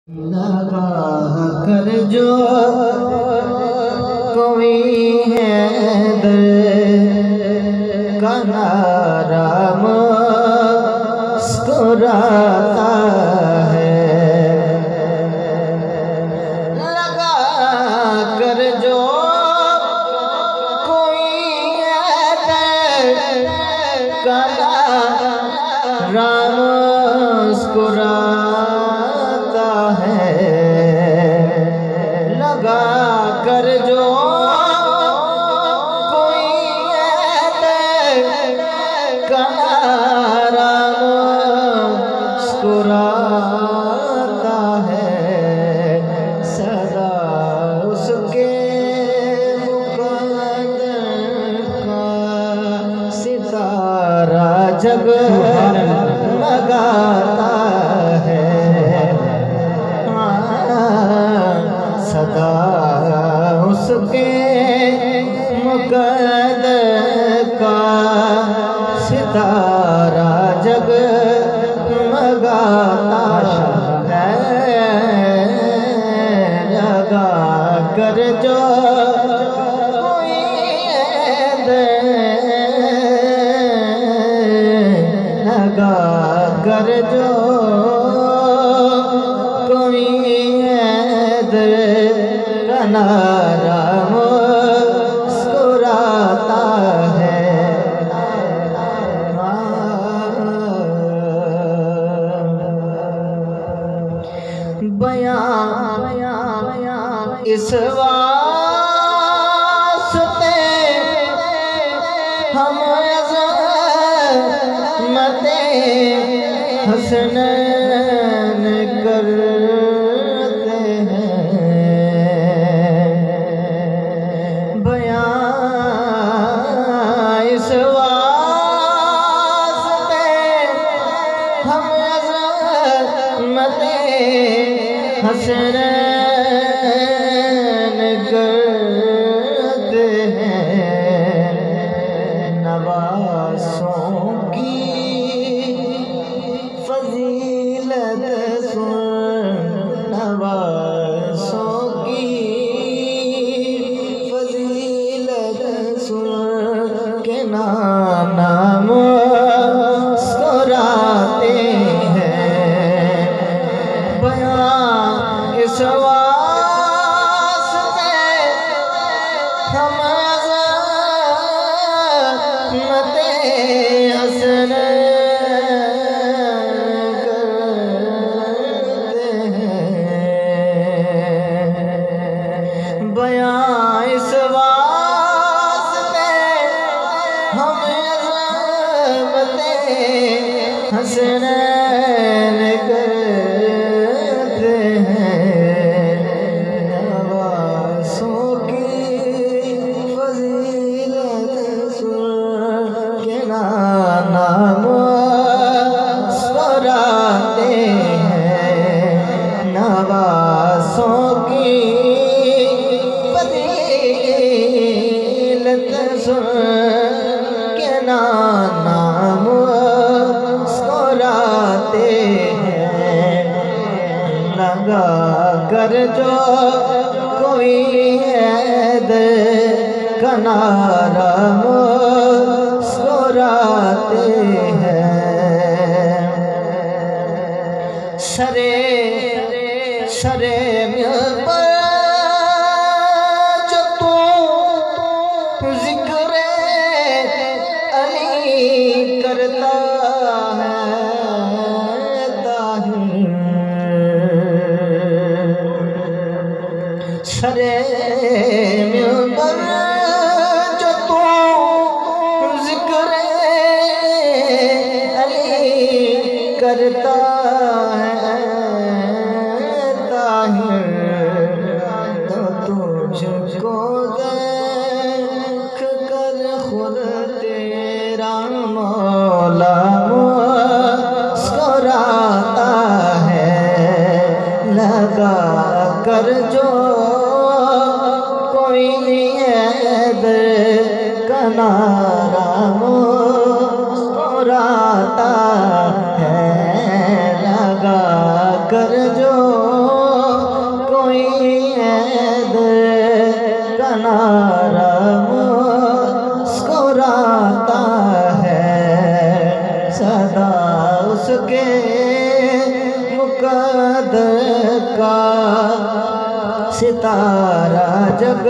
लगा कर जो कोई है दर का नारा मुस्कुराता है। लगा कर जो कोई है दर का नारा मुस्कुराता है। लगा कर जो कोई कनारा मुस्कुराता है। सदा उसके मुकद्दर का सितारा जगमगाता है। सदा उसके मुकद्दर का सितारा जगमगाता है। लगा कर जो कोई लगा कर जो कोई नारा मुस्कुराता है। बयां इस वास्ते हम अज़मते हसनैन करते हैं। बयां इस वास्ते हम अज़मते हसनैन करते हैं। नवासों की फजीलत सुन, नवासों की फजीलत सुन के नाना मुस्कुराते हैं। बयां इस वास्ते हम अज़मते हसनैन करते हैं। बयां इस वास्ते हम अज़मते हसनैन करते हैं। नवासों की फजीलत सुन के नाना मुस्कुराते हैं। नवासों की फजीलत सुन के नाना मुस्कुराते हैं। लगा कर जो कोई का नारा मुस्कुराते हैं। सरे सरे मिंबर जो तू ज़िक्र अली करता है। सरे मिंबर जो तू ज़िक्र अली करता है। ताहिर तो तुझको देख कर खुद तेरा मौला मुस्कुराता है। लगा कर जो कोई का नारा मुस्कुराता है। लगा कर जो उसके मुक़द्दर का सितारा जग